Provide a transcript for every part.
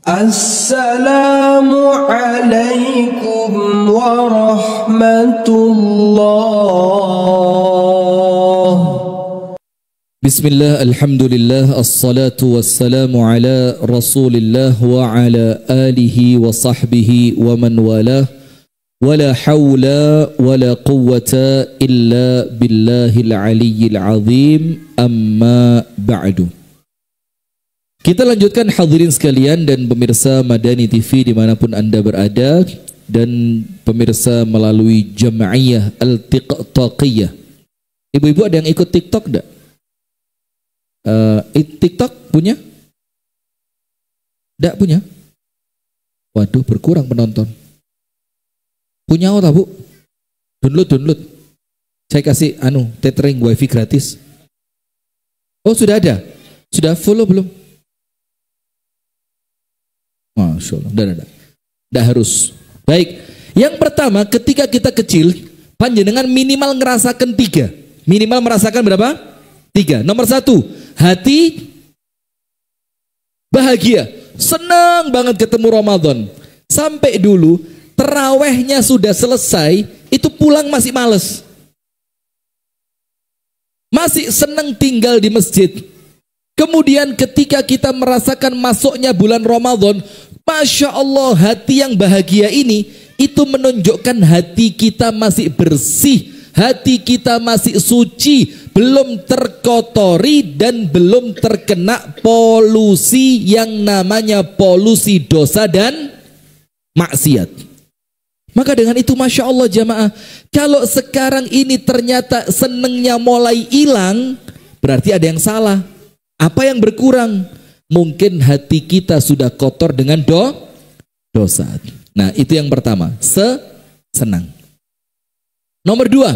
Assalamualaikum warahmatullah. Bismillah, alhamdulillah, assalatu wassalamu ala rasulillah wa ala alihi wa sahbihi wa man walah. Wala hawla wala quwwata illa billahil aliyyil azim, amma ba'du. Kita lanjutkan hadirin sekalian dan pemirsa Madani TV dimanapun anda berada, dan pemirsa melalui Jam'iyah Al-Tiqtaqiyah. Ibu-ibu ada yang ikut TikTok enggak? TikTok punya? Enggak punya? Waduh, berkurang penonton. Punya apa bu? Download. Saya kasih tethering wifi gratis. Oh sudah ada? Sudah follow belum? Masya Allah, tidak harus. Baik, yang pertama ketika kita kecil, panjenengan minimal ngerasakan 3. Minimal merasakan berapa? 3. Nomor 1, hati bahagia, senang banget ketemu Ramadan. Sampai dulu terawihnya sudah selesai, itu pulang masih males, masih senang tinggal di masjid. Kemudian ketika kita merasakan masuknya bulan Ramadan, Masya Allah, hati yang bahagia ini itu menunjukkan hati kita masih bersih, hati kita masih suci, belum terkotori dan belum terkena polusi yang namanya polusi dosa dan maksiat. Maka dengan itu Masya Allah jamaah, kalau sekarang ini ternyata senengnya mulai hilang, berarti ada yang salah. Apa yang berkurang? Mungkin hati kita sudah kotor dengan dosa. Nah itu yang pertama, senang. Nomor 2,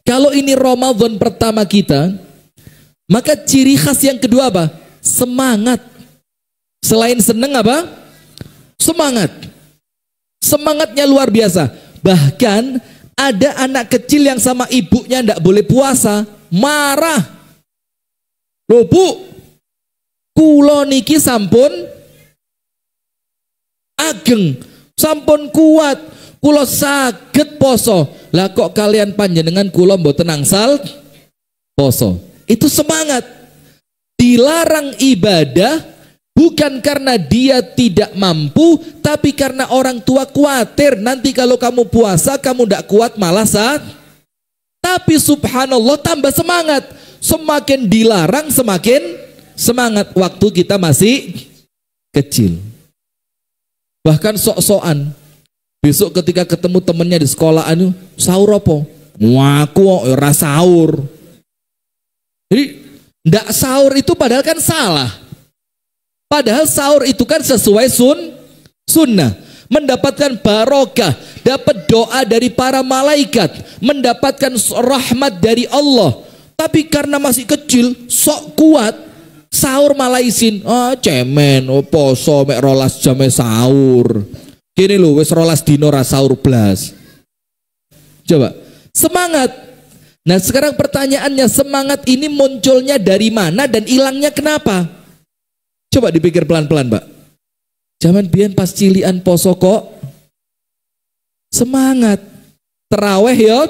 kalau ini Ramadan pertama kita, maka ciri khas yang kedua apa? Semangat. Selain senang apa? Semangat. Semangatnya luar biasa. Bahkan ada anak kecil yang sama ibunya tidak boleh puasa, marah. Loh bu, kulo niki sampun ageng, sampun kuat, kulo saged poso. Lah kok kalian panjenengan kulo mboten angsal poso. Itu semangat. Dilarang ibadah bukan karena dia tidak mampu, tapi karena orang tua khawatir nanti kalau kamu puasa kamu tidak kuat malah saat. Tapi subhanallah tambah semangat. Semakin dilarang semakin semangat waktu kita masih kecil. Bahkan sok-sokan. Besok ketika ketemu temennya di sekolah sahur apa? Ngaku ora sahur. Jadi ndak sahur itu padahal kan salah. Padahal sahur itu kan sesuai sunnah. Mendapatkan barokah, dapat doa dari para malaikat, mendapatkan rahmat dari Allah. Tapi karena masih kecil, sok kuat, sahur malah isin. Cemen, poso mek rolas jame sahur. Gini loh, wis rolas dino ra sahur blas. Coba, semangat. Nah sekarang pertanyaannya, semangat ini munculnya dari mana dan hilangnya kenapa? Coba dipikir pelan-pelan Mbak. Zaman biyen pas cilian poso kok semangat. Terawih ya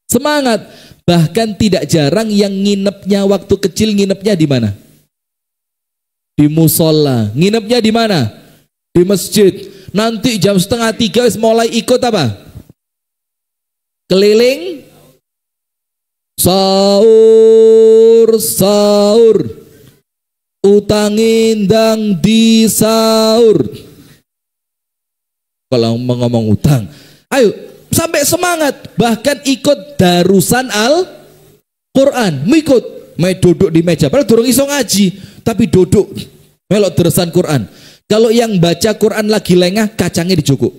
semangat. Bahkan tidak jarang yang nginepnya waktu kecil nginepnya di mana? Di musola. Nginepnya di mana? Di masjid. Nanti jam 2:30 mulai ikut apa? Keliling sahur. Utangin dang di sahur. Kalau mau ngomong utang, ayo sampai semangat. Bahkan ikut darusan Al-Quran. Mengikut, duduk di meja. Padahal durung iso ngaji, tapi duduk melok darusan Quran. Kalau yang baca Quran lagi lengah, kacangnya dijukuk.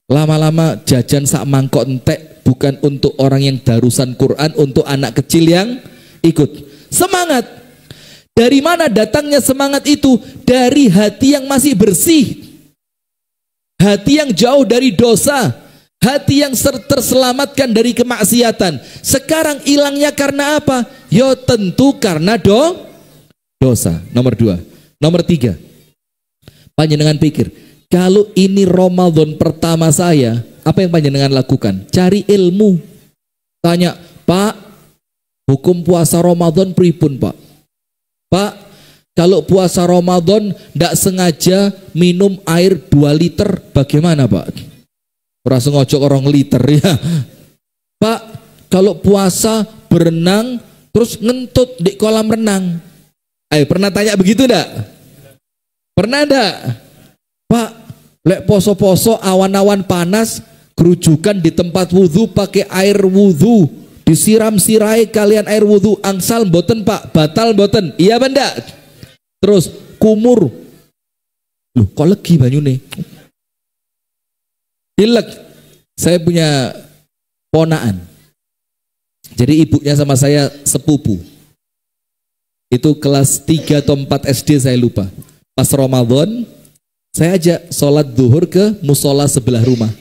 Lama-lama jajan sak mangkok entek, bukan untuk orang yang darusan Quran, untuk anak kecil yang ikut. Semangat. Dari mana datangnya semangat itu? Dari hati yang masih bersih, hati yang jauh dari dosa, hati yang terselamatkan dari kemaksiatan. Sekarang hilangnya karena apa? Yo tentu karena dosa. Nomor 2. Nomor 3. Panjenengan pikir, kalau ini Ramadan pertama saya, apa yang panjenengan lakukan? Cari ilmu. Tanya, Pak, hukum puasa Ramadan pripun, Pak? Pak, kalau puasa Ramadan tidak sengaja minum air 2 liter, bagaimana, Pak? Ora sengaja orang liter ya. Pak, kalau puasa berenang terus ngentut di kolam renang. Ayo, pernah tanya begitu enggak? Pernah enggak? Pak, lek poso-poso awan-awan panas, kerujukan di tempat wudhu pakai air wudhu, disiram sirai kalian air wudhu, angsal mboten Pak, batal mboten? Iya benda. Terus kumur, loh kok legi banyune? Dilek. Saya punya ponaan, jadi ibunya sama saya sepupu. Itu kelas 3 atau 4 SD saya lupa. Pas Ramadan, saya ajak sholat zuhur ke musola sebelah rumah.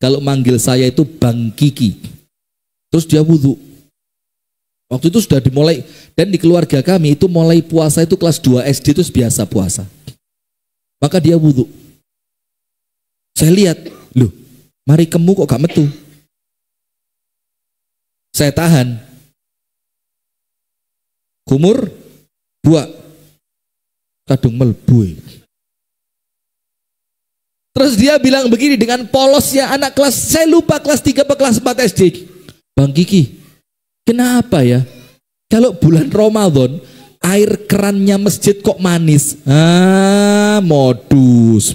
Kalau manggil saya itu Bang Kiki. Terus dia wudhu. Waktu itu sudah dimulai, dan di keluarga kami itu mulai puasa itu kelas 2 SD itu biasa puasa. Maka dia wudhu. Saya lihat, loh, mari kemu kok gak metu. Saya tahan. Kumur 2. Kadung melbu. Terus dia bilang begini dengan polosnya anak kelas, saya lupa kelas 3 atau kelas 4 SD. Bang Kiki, kenapa ya? Kalau bulan Ramadan air kerannya masjid kok manis? Modus.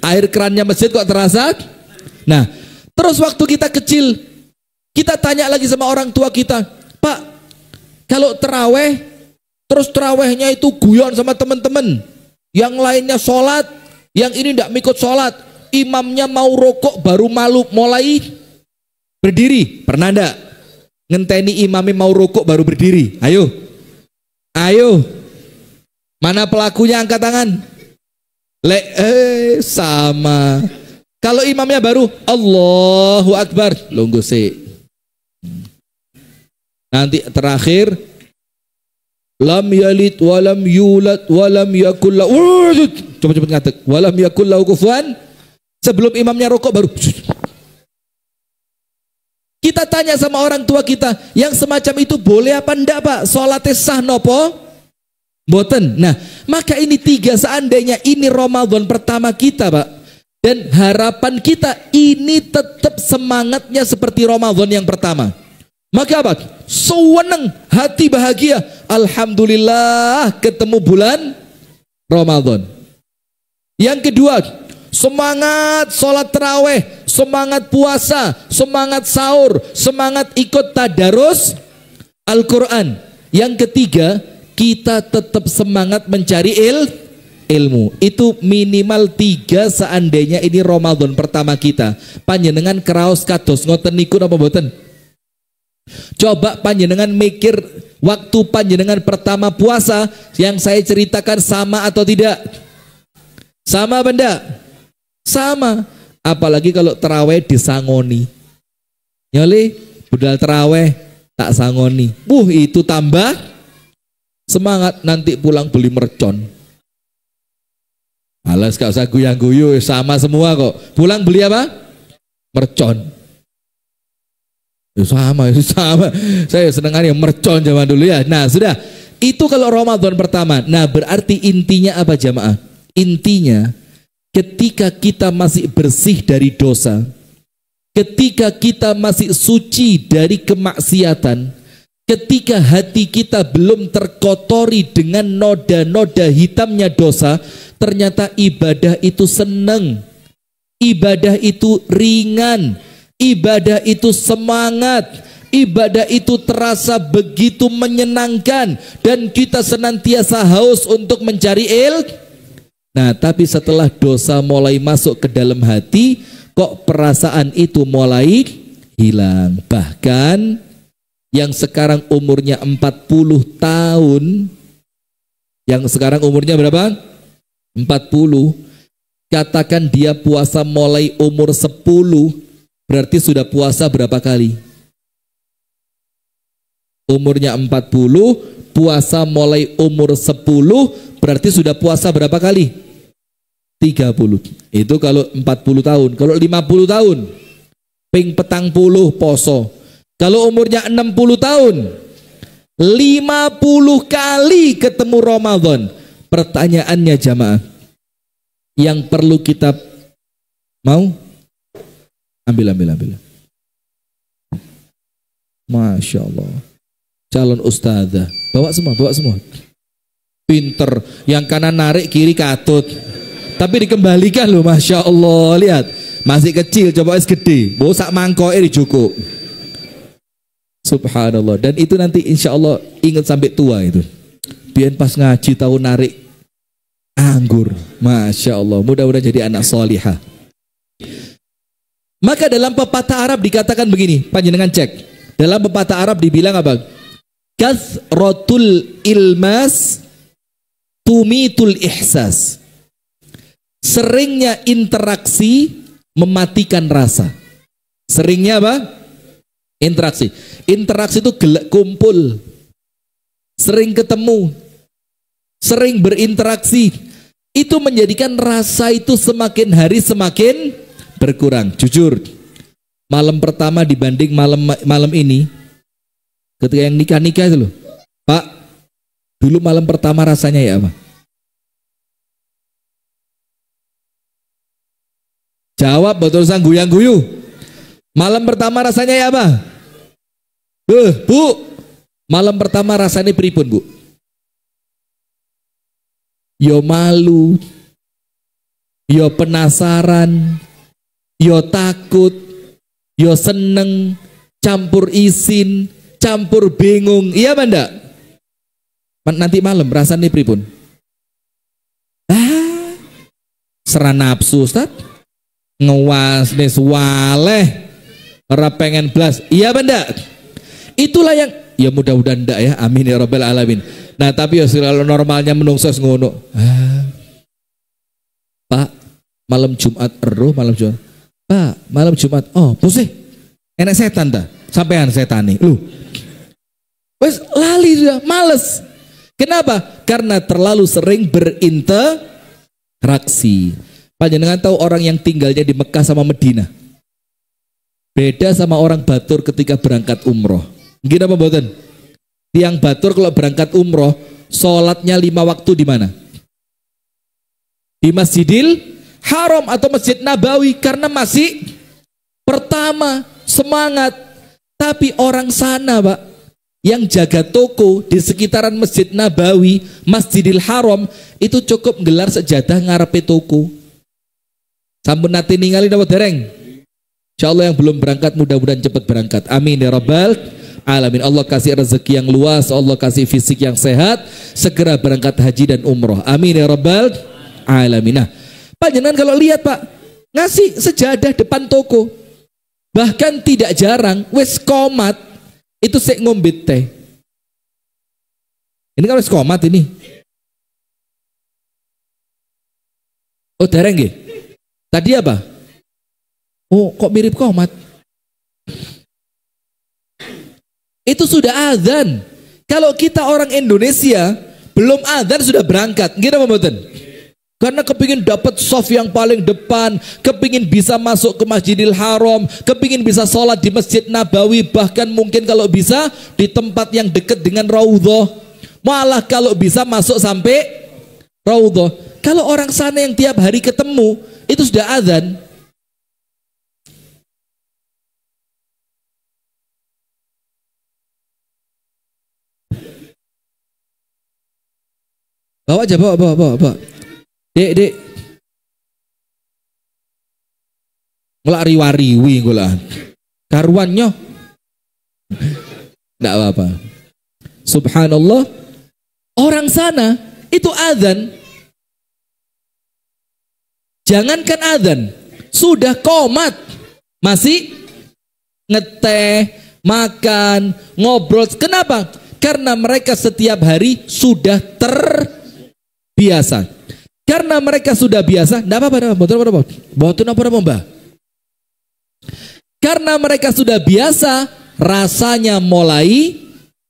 Air kerannya masjid kok terasa? Nah, terus waktu kita kecil, kita tanya lagi sama orang tua kita, Pak, kalau terawih, terus terawihnya itu guyon sama teman-teman, yang lainnya sholat, yang ini tidak ikut sholat, imamnya mau rokok baru mulai berdiri. Pernah enggak ngenteni imamnya mau rokok baru berdiri? Ayo, mana pelakunya angkat tangan? Sama. Kalau imamnya baru Allahu Akbar, lungguh sih. Nanti terakhir lam yalid walam yulad walam yakul lahu, coba ngatek, walam yakul lahu kufuwan. Sebelum imamnya rokok baru. Kita tanya sama orang tua kita, yang semacam itu boleh apa enggak Pak? Salatnya sah nopo? Boten. Nah, maka ini 3, seandainya ini Ramadan pertama kita Pak, dan harapan kita ini tetap semangatnya seperti Ramadan yang pertama. Maka apa? Seneng, hati bahagia. Alhamdulillah ketemu bulan Ramadan. Yang kedua, semangat sholat taraweh, semangat puasa, semangat sahur, semangat ikut tadarus Al-Quran. Yang ketiga, kita tetap semangat mencari ilmu. Itu minimal 3 seandainya ini Ramadan pertama kita. Panjenengan kraos kados ngoten niku napa mboten? Coba panjenengan mikir waktu panjenengan pertama puasa yang saya ceritakan sama atau tidak? Sama benda? Sama. Apalagi kalau terawih disangoni. Nyoli budal terawih tak sangoni. Itu tambah semangat, nanti pulang beli mercon. Alas gak usah guyang-guyu, sama semua kok. Pulang beli apa? Mercon. Sama. Saya senengannya mercon zaman dulu ya. Nah sudah, itu kalau Ramadan pertama. Nah berarti intinya apa jamaah? Intinya ketika kita masih bersih dari dosa, ketika kita masih suci dari kemaksiatan, ketika hati kita belum terkotori dengan noda-noda hitamnya dosa, ternyata ibadah itu senang, ibadah itu ringan, ibadah itu semangat, ibadah itu terasa begitu menyenangkan, dan kita senantiasa haus untuk mencari ilmu. Nah, tapi setelah dosa mulai masuk ke dalam hati, kok perasaan itu mulai hilang. Bahkan yang sekarang umurnya 40 tahun, yang sekarang umurnya berapa? 40, Katakan dia puasa mulai umur 10, berarti sudah puasa berapa kali? Umurnya 40, puasa mulai umur 10, berarti sudah puasa berapa kali? 30. Itu kalau 40 tahun. Kalau 50 tahun, ping petang puluh poso. Kalau umurnya 60 tahun, 50 kali ketemu Ramadan. Pertanyaannya jamaah, yang perlu kita mau ambil. Masya Allah, calon ustazah, bawa semua. Pinter, yang kanan narik, kiri katut, tapi dikembalikan loh, Masya Allah. Lihat, masih kecil, coba es gede, bosak mangkok ini cukup. Subhanallah. Dan itu nanti insya Allah ingat sampai tua itu. Biar pas ngaji tahu narik anggur. Masya Allah. Mudah-mudahan jadi anak solihah. Maka dalam pepatah Arab dikatakan begini, panjenengan cek. Dalam pepatah Arab dibilang apa? Kathratul ilmas tumitul ihsas. Seringnya interaksi mematikan rasa. Seringnya apa? Interaksi. Interaksi itu kumpul, sering ketemu, sering berinteraksi, itu menjadikan rasa itu semakin hari semakin berkurang. Jujur, malam pertama dibanding malam ini, ketika yang nikah itu loh, Pak, dulu malam pertama rasanya ya apa? Jawab betul sang guyang-guyu. Malam pertama rasanya ya apa? Bu, malam pertama rasanya pripun, Bu? Yo malu, yo penasaran, yo takut, yo seneng, campur isin, campur bingung. Iya apa enggak? Nanti malam rasanya pripun? Serah nafsu, Ustaz. Ngewas nih waleh, ora pengen blas. Iya apa enggak? Itulah yang ya mudah-mudahan enggak ya, amin ya rabbal alamin. Nah tapi ya kalau normalnya menungsos ngono, Pak, malam Jumat malam Jumat, Pak, malam Jumat, oh pusing, enak setan dah, sampean setani, lu, wes lali sudah, males. Kenapa? Karena terlalu sering berinteraksi. Panjenengan tahu orang yang tinggalnya di Mekah sama Medina, beda sama orang Batur ketika berangkat umroh. Gini apa mboten? Tiang Batur kalau berangkat umroh, sholatnya 5 waktu di mana? Di Masjidil Haram atau Masjid Nabawi, karena masih pertama semangat. Tapi orang sana, Pak, yang jaga toko di sekitaran Masjid Nabawi, Masjidil Haram, itu cukup gelar sejadah ngarepe toko. Sampun nate ningali dapat dereng. Insyaallah yang belum berangkat mudah-mudahan cepat berangkat. Amin ya rabbal alamin. Allah kasih rezeki yang luas, Allah kasih fisik yang sehat, segera berangkat haji dan umroh. Amin ya rabbal alamin. Nah, panjenengan kalau lihat Pak, ngasih sejadah depan toko. Bahkan tidak jarang wes komat itu sek ngombe teh. Ini kan wes komat ini. Oh, dereng nggih. Tadi apa? Oh, kok mirip komat? Itu sudah azan. Kalau kita orang Indonesia belum azan sudah berangkat, gimana mboten? Karena kepingin dapat soft yang paling depan, kepingin bisa masuk ke Masjidil Haram, kepingin bisa sholat di Masjid Nabawi, bahkan mungkin kalau bisa di tempat yang dekat dengan Raudhah. Malah kalau bisa masuk sampai Raudhah. Kalau orang sana yang tiap hari ketemu, itu sudah azan. Bawa aja, bawa. Dek. Ngelak riwariwi gula. Karuannya. Enggak apa-apa. Subhanallah. Orang sana itu azan. Jangankan azan, sudah komat, masih ngeteh, makan, ngobrol. Kenapa? Karena mereka setiap hari sudah terbiasa. Karena mereka sudah biasa, enggak apa-apa, boten apa-apa, Mbah. Karena mereka sudah biasa, rasanya mulai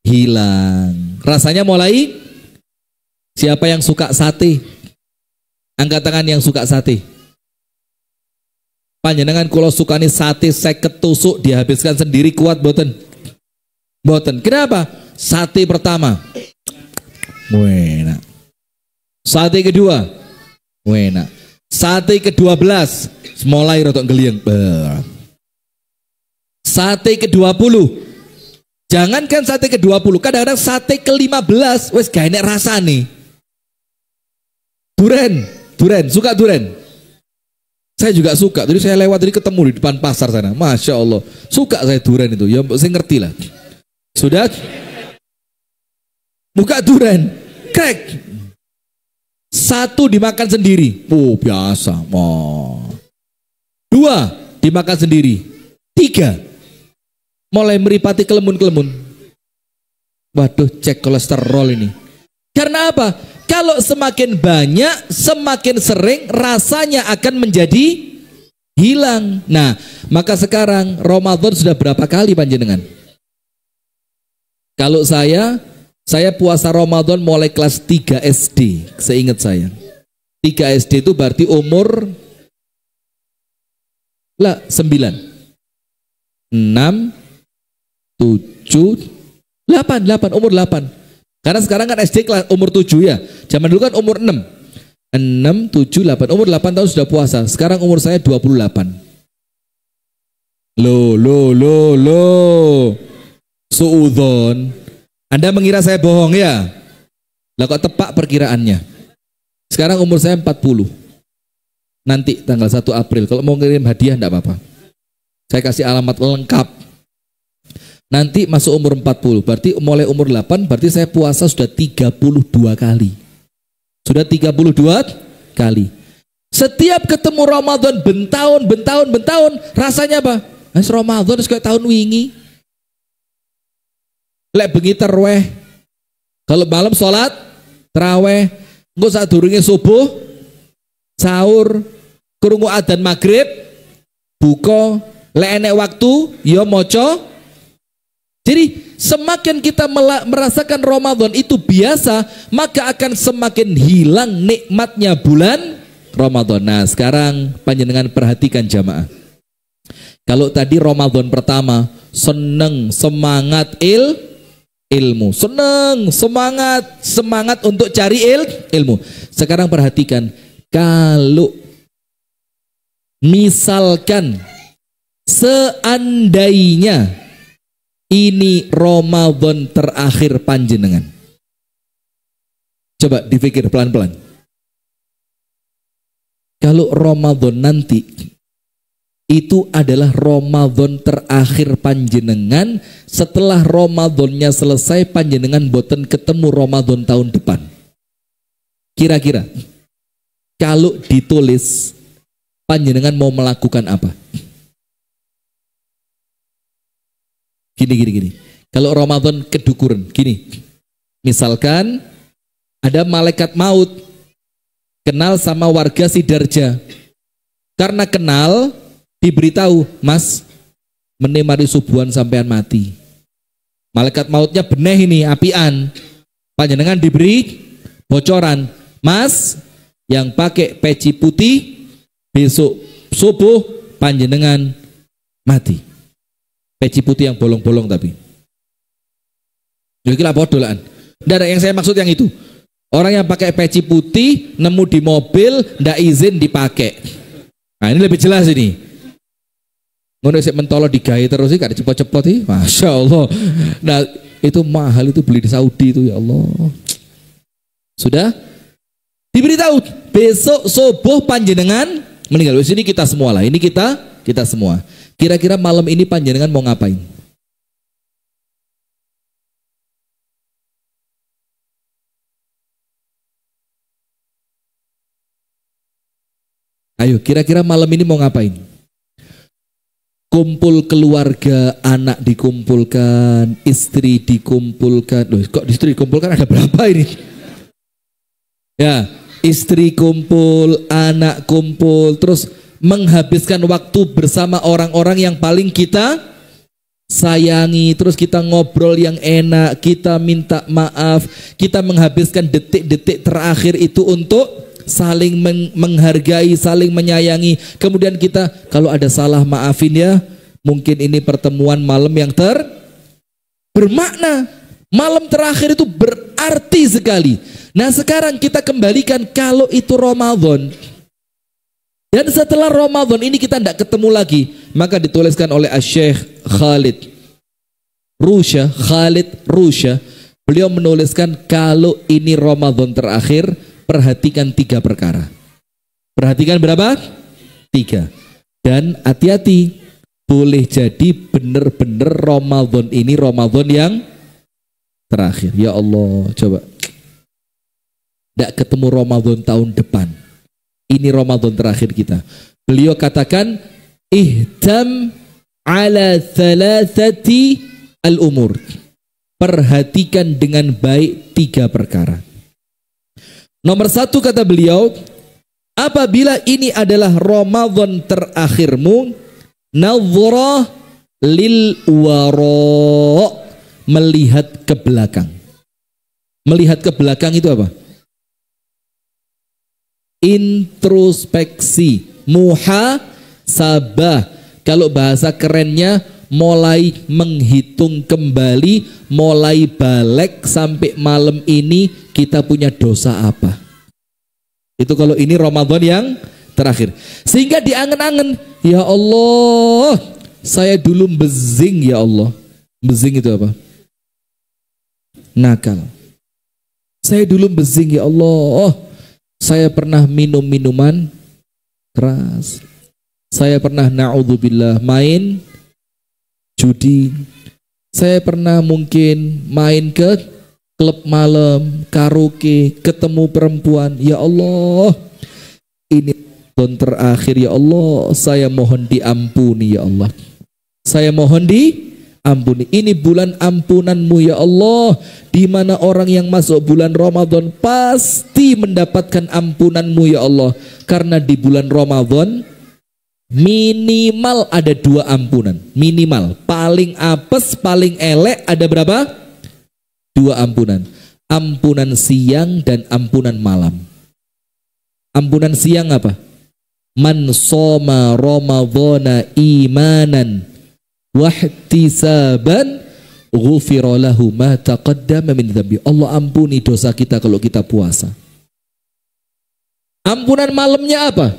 hilang. Rasanya mulai, siapa yang suka sate? Angkat tangan yang suka sate. Panjenengan kula sukani sate 50 tusuk dihabiskan sendiri kuat boten? Boten. Kenapa? Sate pertama, enak. Sate kedua, enak. Sate ke-12 mulai rotok geliang. Sate ke-20, jangankan sate ke-20, kadang-kadang sate ke-15 wes gak enak rasane. Duren, suka duren? Saya juga suka. Jadi saya lewat tadi ketemu di depan pasar sana. Masya Allah, suka saya duren itu. Ya saya ngerti lah. Sudah? Buka duren, krek. Satu dimakan sendiri. Oh biasa. Oh. 2 dimakan sendiri. 3 mulai meripati kelemun-kelemun. Waduh, cek kolesterol ini. Karena apa? Kalau semakin banyak, semakin sering, rasanya akan menjadi hilang. Nah, maka sekarang Ramadan sudah berapa kali panjenengan? Kalau saya puasa Ramadan mulai kelas 3 SD, seingat saya. 3 SD itu berarti umur 9, 6, 7, 8, umur 8. Karena sekarang kan SD kelas umur 7 ya. Zaman dulu kan umur 6. 6, 7, 8. Umur 8 tahun sudah puasa. Sekarang umur saya 28. Loh. Suudzon. Anda mengira saya bohong ya? Lah kok tepak perkiraannya. Sekarang umur saya 40. Nanti tanggal 1 April. Kalau mau ngirim hadiah enggak apa-apa. Saya kasih alamat lengkap. Nanti masuk umur 40, berarti mulai umur 8, berarti saya puasa sudah 32 kali. Sudah 32 kali. Setiap ketemu Ramadan bentahun, rasanya apa? Ramadan kayak tahun wingi. Lek bengi terweh. Kalau malam sholat teraweh, engko sadurunge subuh, sahur, krungu adzan maghrib, buka, lek enek waktu ya maca. Jadi semakin kita merasakan Ramadan itu biasa, maka akan semakin hilang nikmatnya bulan Ramadan. Nah sekarang panjenengan perhatikan jamaah. Kalau tadi Ramadan pertama seneng, semangat ilmu, seneng, semangat untuk cari ilmu. Sekarang perhatikan, kalau misalkan seandainya ini Ramadan terakhir panjenengan, coba dipikir pelan-pelan. Kalau Ramadan nanti itu adalah Ramadan terakhir panjenengan, setelah Ramadannya selesai panjenengan boten ketemu Ramadan tahun depan. Kira-kira kalau ditulis panjenengan mau melakukan apa? Gini. Kalau Ramadan kedukuran, gini. Misalkan ada malaikat maut kenal sama warga Sidarja. Karena kenal, diberitahu, Mas, menemari subuhan sampean mati. Malaikat mautnya beneh ini, apian. Panjenengan diberi bocoran, Mas, yang pakai peci putih besok subuh panjenengan mati. Peci putih yang bolong-bolong tapi. Kira-kira bodolan. Nggak, yang saya maksud yang itu. Orang yang pakai peci putih nemu di mobil ndak izin dipakai. Nah ini lebih jelas ini. Ngono sik mentolo digawe terus iki gak cepot-cepot iki. Masya Allah. Nah itu mahal, itu beli di Saudi itu, ya Allah. Sudah diberitahu besok subuh panjenengan meninggal. Di sini kita semua lah. Ini kita semua. Kira-kira malam ini panjenengan mau ngapain? Ayo, kira-kira malam ini mau ngapain? Kumpul keluarga, anak dikumpulkan, istri dikumpulkan. Loh, kok istri dikumpulkan ada berapa ini? Ya, Istri kumpul, anak kumpul, terus menghabiskan waktu bersama orang-orang yang paling kita sayangi, terus kita ngobrol yang enak, kita minta maaf, kita menghabiskan detik-detik terakhir itu untuk saling menghargai, saling menyayangi. Kemudian kita kalau ada salah maafin ya. Mungkin ini pertemuan malam yang bermakna. Malam terakhir itu berarti sekali. Nah sekarang kita kembalikan kalau itu Ramadan. Dan setelah Ramadan ini kita tidak ketemu lagi. Maka dituliskan oleh Syekh Khalid Rusya. Beliau menuliskan kalau ini Ramadan terakhir, perhatikan 3 perkara. Perhatikan berapa? 3. Dan hati-hati, boleh jadi benar-benar Ramadan ini Ramadan yang terakhir. Ya Allah, coba. Tidak ketemu Ramadan tahun depan. Ini Ramadan terakhir kita. Beliau katakan, ihdam ala thalathati al-umur. Perhatikan dengan baik 3 perkara. Nomor 1 kata beliau, apabila ini adalah Ramadan terakhirmu, nadhrah lil wara, melihat ke belakang. Melihat ke belakang itu apa? Introspeksi, muhasabah. Kalau bahasa kerennya, mulai menghitung kembali, mulai balik sampai malam ini kita punya dosa apa. Itu kalau ini Ramadan yang terakhir. Sehingga diangen-angen, ya Allah, saya dulu bezing ya Allah. Bezing itu apa? Nakal. Saya dulu bezing ya Allah. Saya pernah minum minuman keras. Saya pernah na'udzubillah main judi. Saya pernah mungkin main ke klub malam, karaoke, ketemu perempuan. Ya Allah, ini tahun terakhir ya Allah, saya mohon diampuni ya Allah. Saya mohon diampuni. Ini bulan ampunanmu ya Allah, di mana orang yang masuk bulan Ramadan pasti mendapatkan ampunanmu ya Allah. Karena di bulan Ramadan minimal ada 2 ampunan. Minimal, paling apes, paling elek ada berapa? 2 ampunan. Ampunan siang dan ampunan malam. Ampunan siang apa? Man shoma Ramadhana imanan wahtisaban ghufira lahu ma taqaddama min dzambi. Allah ampuni dosa kita kalau kita puasa. Ampunan malamnya apa?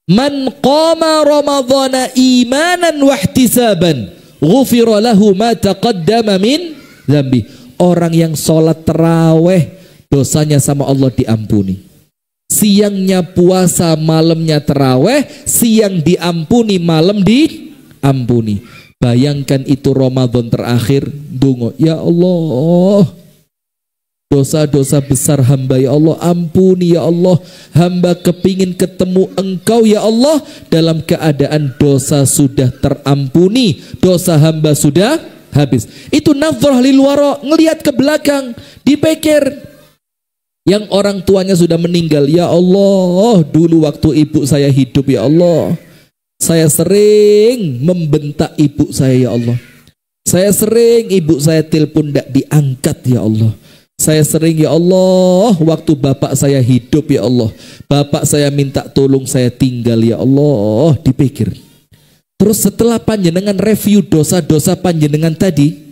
Man qama Ramadhana imanan wahtisaban ghufira lahu ma taqaddama min dzambi. Orang yang sholat terawih dosanya sama Allah diampuni. Siangnya puasa, malamnya terawih, siang diampuni, malam diampuni. Bayangkan itu Ramadan terakhir, dungo, ya Allah, dosa-dosa besar hamba ya Allah, ampuni ya Allah, hamba kepingin ketemu Engkau ya Allah, dalam keadaan dosa sudah terampuni, dosa hamba sudah habis. Itu nadhrah lil wara, ngelihat ke belakang, dipikir. Yang orang tuanya sudah meninggal, ya Allah, dulu waktu ibu saya hidup ya Allah, saya sering membentak ibu saya ya Allah. Saya sering ibu saya telepon tidak diangkat ya Allah. Saya sering ya Allah, waktu bapak saya hidup ya Allah, bapak saya minta tolong saya tinggal ya Allah, dipikir. Terus setelah panjenengan review dosa-dosa panjenengan tadi,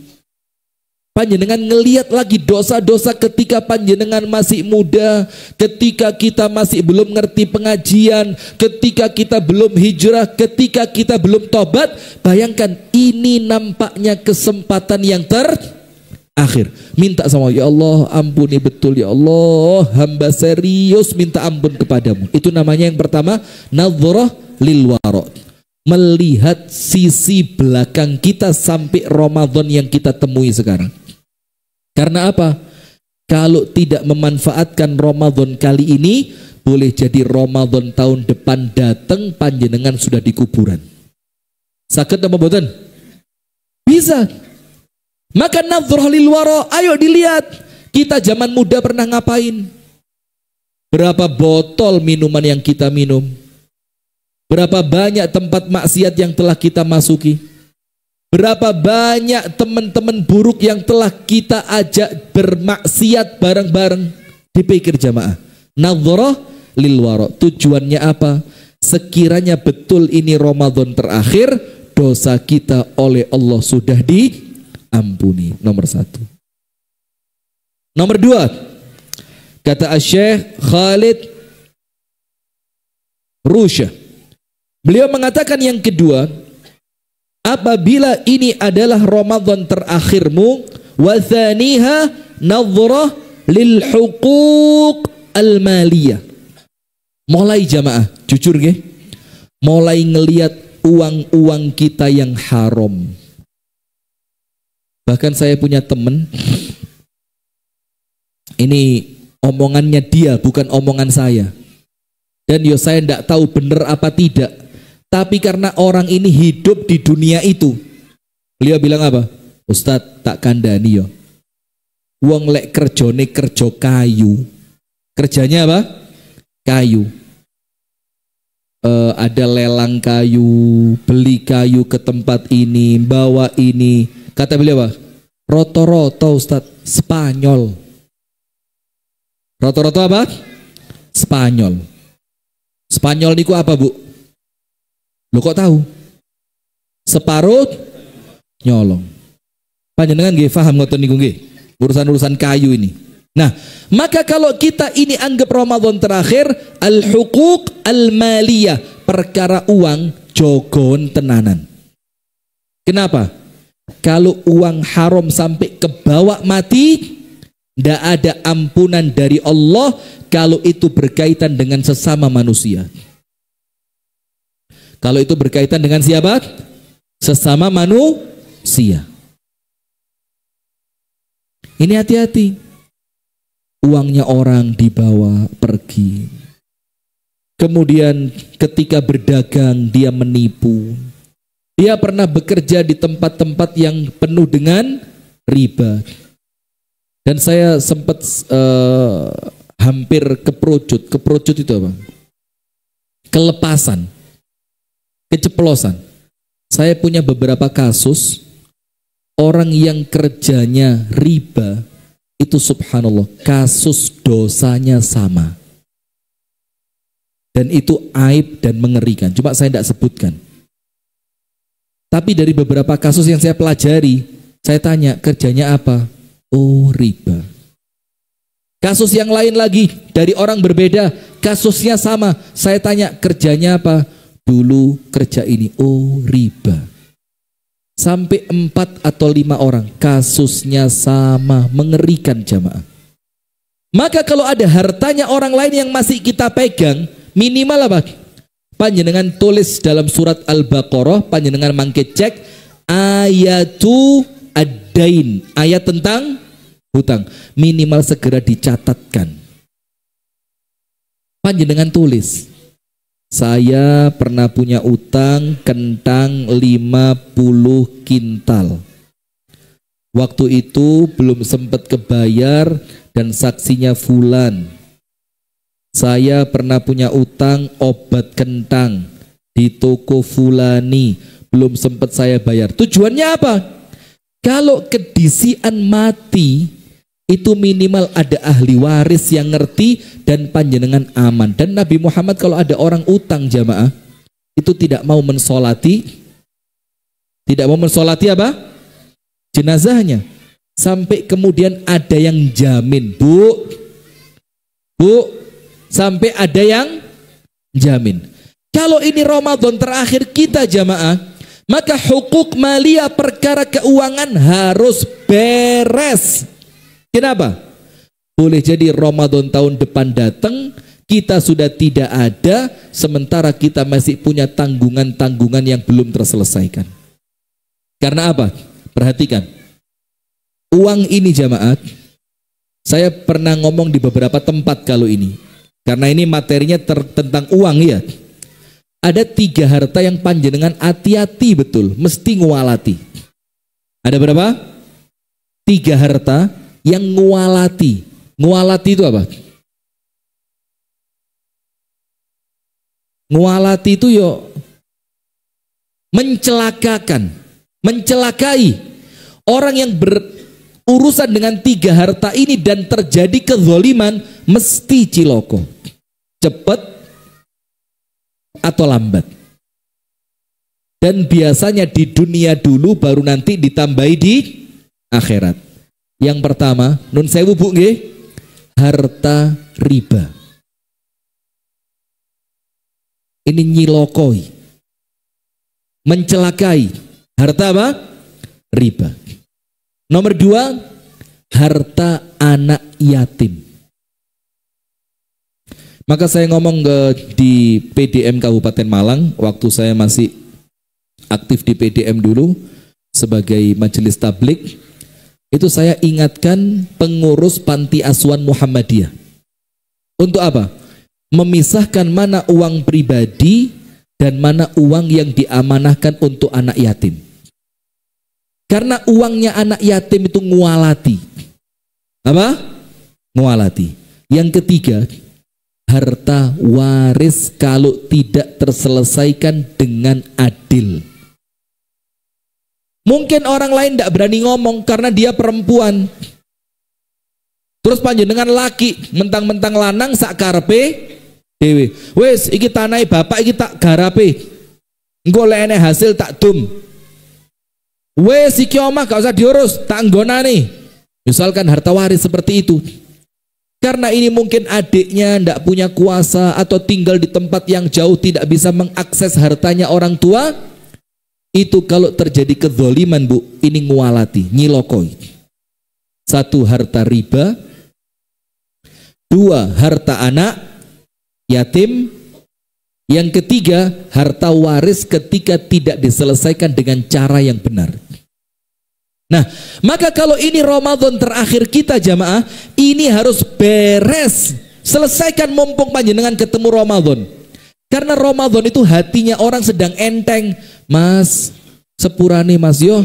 panjenengan ngelihat lagi dosa-dosa ketika panjenengan masih muda, ketika kita masih belum ngerti pengajian, ketika kita belum hijrah, ketika kita belum tobat. Bayangkan, ini nampaknya kesempatan yang terakhir. Minta sama ya Allah, ampuni betul ya Allah, hamba serius minta ampun kepadamu. Itu namanya yang pertama, nadhrah lil wara, melihat sisi belakang kita sampai Ramadan yang kita temui sekarang. Karena apa? Kalau tidak memanfaatkan Ramadan kali ini, boleh jadi Ramadan tahun depan datang panjenengan sudah di kuburan. Sakit apa mboten? Bisa. Maka nadhrah lil wara, ayo dilihat kita zaman muda pernah ngapain? Berapa botol minuman yang kita minum? Berapa banyak tempat maksiat yang telah kita masuki? Berapa banyak teman-teman buruk yang telah kita ajak bermaksiat bareng-bareng? Dipikir jamaah. Nadharah lil wara. Tujuannya apa? Sekiranya betul ini Ramadan terakhir, dosa kita oleh Allah sudah diampuni. Nomor satu. Nomor dua, kata Syekh Khalid Rusyah, beliau mengatakan yang kedua, apabila ini adalah Ramadan terakhirmu, wa thaniha nadhrah lil huquq al maliyah. Mulai jamaah, jujur nggih, mulai ngelihat uang-uang kita yang haram. Bahkan saya punya teman, ini omongannya dia, bukan omongan saya. Dan yo saya tidak tahu benar apa tidak. Tapi karena orang ini hidup di dunia itu, beliau bilang apa? Ustadz, tak kandani yo. Wong lek kerjone kerja kayu. Kerjanya apa? Kayu. Ada lelang kayu, beli kayu ke tempat ini, bawa ini. Kata beliau apa? Roto-roto Ustadz, Spanyol. Roto-roto apa? Spanyol. Spanyol niku apa, Bu? Lo kok tahu? Separuh nyolong. Panjenengan nggih paham ngoten niku nggih? Urusan-urusan kayu ini. Nah, maka kalau kita ini anggap Ramadan terakhir, al-huquq al-maliyah, perkara uang jogon tenanan. Kenapa? Kalau uang haram sampai ke bawah mati, tidak ada ampunan dari Allah kalau itu berkaitan dengan sesama manusia. Kalau itu berkaitan dengan siapa? Sesama manusia. Ini hati-hati. Uangnya orang dibawa pergi. Kemudian ketika berdagang dia menipu. Dia pernah bekerja di tempat-tempat yang penuh dengan riba. Dan saya sempat hampir keperucut. Keperucut itu apa? Kelepasan. Keceplosan. Saya punya beberapa kasus orang yang kerjanya riba, itu subhanallah kasus dosanya sama. Dan itu aib dan mengerikan. Cuma saya tidak sebutkan. Tapi dari beberapa kasus yang saya pelajari, saya tanya kerjanya apa? Oh, riba. Kasus yang lain lagi dari orang berbeda, kasusnya sama. Saya tanya kerjanya apa? Dulu kerja ini. Oh, riba. Sampai 4 atau 5 orang, kasusnya sama, mengerikan jamaah. Maka kalau ada hartanya orang lain yang masih kita pegang, minimal apa? Panjenengan tulis dalam surat Al-Baqarah, panjenengan mangke cek ayatu ad-dain, ayat tentang hutang, minimal segera dicatatkan. Panjenengan tulis, saya pernah punya utang kentang 50 kintal. Waktu itu belum sempat kebayar dan saksinya fulan. Saya pernah punya utang obat kentang di toko fulani, belum sempat saya bayar. Tujuannya apa? Kalau kedisian mati, itu minimal ada ahli waris yang ngerti dan panjenengan aman. Dan Nabi Muhammad kalau ada orang utang jamaah, itu tidak mau mensolati apa? Jenazahnya. Sampai kemudian ada yang jamin, Bu, sampai ada yang jamin. Kalau ini Ramadan terakhir kita jamaah, maka hukuk maliyah perkara keuangan harus beres. Kenapa? Boleh jadi Ramadan tahun depan datang, kita sudah tidak ada, sementara kita masih punya tanggungan-tanggungan yang belum terselesaikan. Karena apa? Perhatikan. Uang ini jamaah, saya pernah ngomong di beberapa tempat kalau ini. Karena ini materinya tentang uang ya. Ada 3 harta yang panjenengan hati-hati betul, mesti ngualati. Ada berapa? 3 harta yang ngualati. Ngualati itu apa? Ngualati itu yo mencelakakan, mencelakai orang yang berurusan dengan tiga harta ini dan terjadi kezoliman mesti ciloko, cepat atau lambat. Dan biasanya di dunia dulu baru nanti ditambahi di akhirat. Yang pertama, nun sewu bu nggih, harta riba. Ini nyilokoi, mencelakai. Harta apa? Riba. Nomor dua, harta anak yatim. Maka saya ngomong di PDM Kabupaten Malang, waktu saya masih aktif di PDM dulu sebagai majelis tablik, itu saya ingatkan pengurus panti asuhan Muhammadiyah. Untuk apa? Memisahkan mana uang pribadi dan mana uang yang diamanahkan untuk anak yatim. Karena uangnya anak yatim itu ngualati. Apa? Ngualati. Yang ketiga, harta waris kalau tidak terselesaikan dengan adil. Mungkin orang lain tidak berani ngomong karena dia perempuan. Terus panjenengan laki mentang-mentang lanang sak karepe dewe. Wes iki tanai bapak iki tak garape. Engko lek enek hasil tak dum. Wes iki omah gak usah diurus, tak nggonane. Misalkan harta waris seperti itu. Karena ini mungkin adiknya ndak punya kuasa atau tinggal di tempat yang jauh tidak bisa mengakses hartanya orang tua. Itu kalau terjadi kezoliman bu, ini ngualati, nyilokoi. Satu, harta riba. Dua, harta anak yatim. Yang ketiga, harta waris ketika tidak diselesaikan dengan cara yang benar. Nah, maka kalau ini Ramadan terakhir kita jamaah, ini harus beres, selesaikan mumpung panjenengan ketemu Ramadan. Karena Ramadan itu hatinya orang sedang enteng. Mas, sepurane mas yo.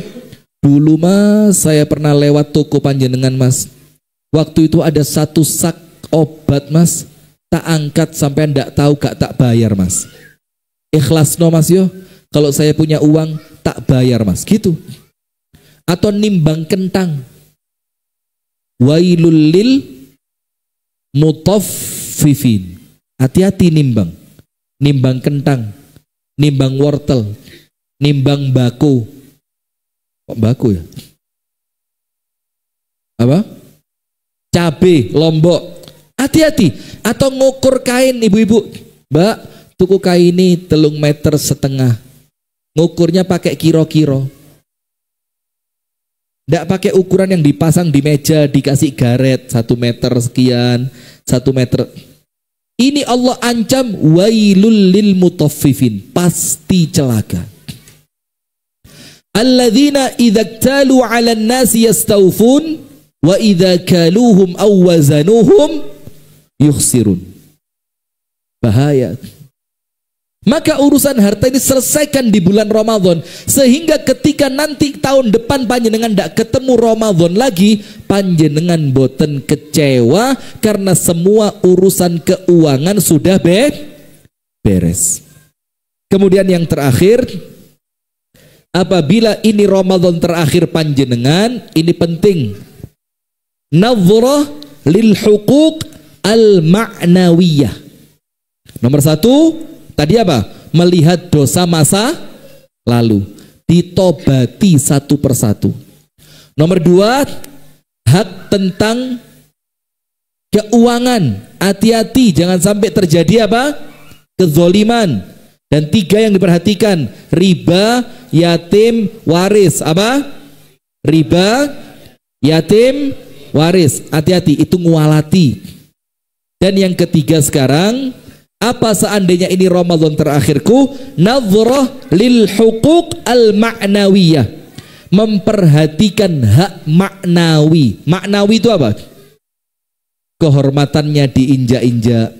Dulu mas, saya pernah lewat toko panjenengan mas. Waktu itu ada satu sak obat mas, tak angkat sampai ndak tahu gak tak bayar mas. Ikhlas no mas yo. Kalau saya punya uang tak bayar mas, gitu. Atau nimbang kentang. Wailul lil mutaffifin. Hati-hati nimbang. Nimbang kentang, nimbang wortel, nimbang bako. Kok bako ya? Apa? Cabe, lombok. Hati-hati. Atau ngukur kain ibu-ibu. Mbak, tuku kain ini 3,5 meter. Ngukurnya pakai kiro-kiro. Tidak pakai ukuran yang dipasang di meja, dikasih garet 1 meter sekian, 1 meter. Ini Allah ancam wailul lil mutaffifin, pasti celaka. Alladzina idza talu 'alan nasi yastawfun wa idza kaluhum aw wazanuhum yukhsirun. Bahaya. Maka urusan harta ini selesaikan di bulan Ramadan, sehingga ketika nanti tahun depan panjenengan tidak ketemu Ramadan lagi, panjenengan boten kecewa karena semua urusan keuangan sudah beres. Kemudian yang terakhir, apabila ini Ramadan terakhir panjenengan, ini penting, nadhrah lil huquq al ma'nawiyah. Nomor 1, tadi apa? Melihat dosa masa lalu, ditobati satu persatu. Nomor 2, hak tentang keuangan. Hati-hati jangan sampai terjadi apa? Kezoliman. Dan 3 yang diperhatikan, riba, yatim, waris. Apa? Riba, yatim, waris. Hati-hati, itu ngualati. Dan yang ketiga sekarang, apa seandainya ini Ramadan terakhirku? Nadhrah lil huquq al ma'nawiyah. Memperhatikan hak maknawi. Maknawi itu apa? Kehormatannya diinjak-injak.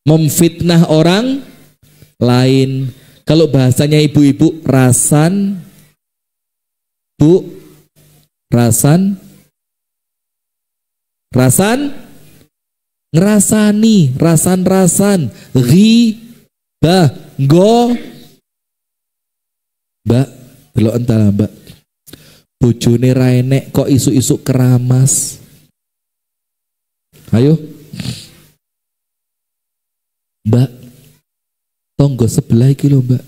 Memfitnah orang lain. Kalau bahasanya ibu-ibu, rasan. Bu, rasan. Rasan. Ngerasani, rasan-rasan, Mbak, delok entah Mbak. Bojone ra enek kok isuk-isuk keramas. Ayo. Mbak, tonggo sebelah iki lho Mbak.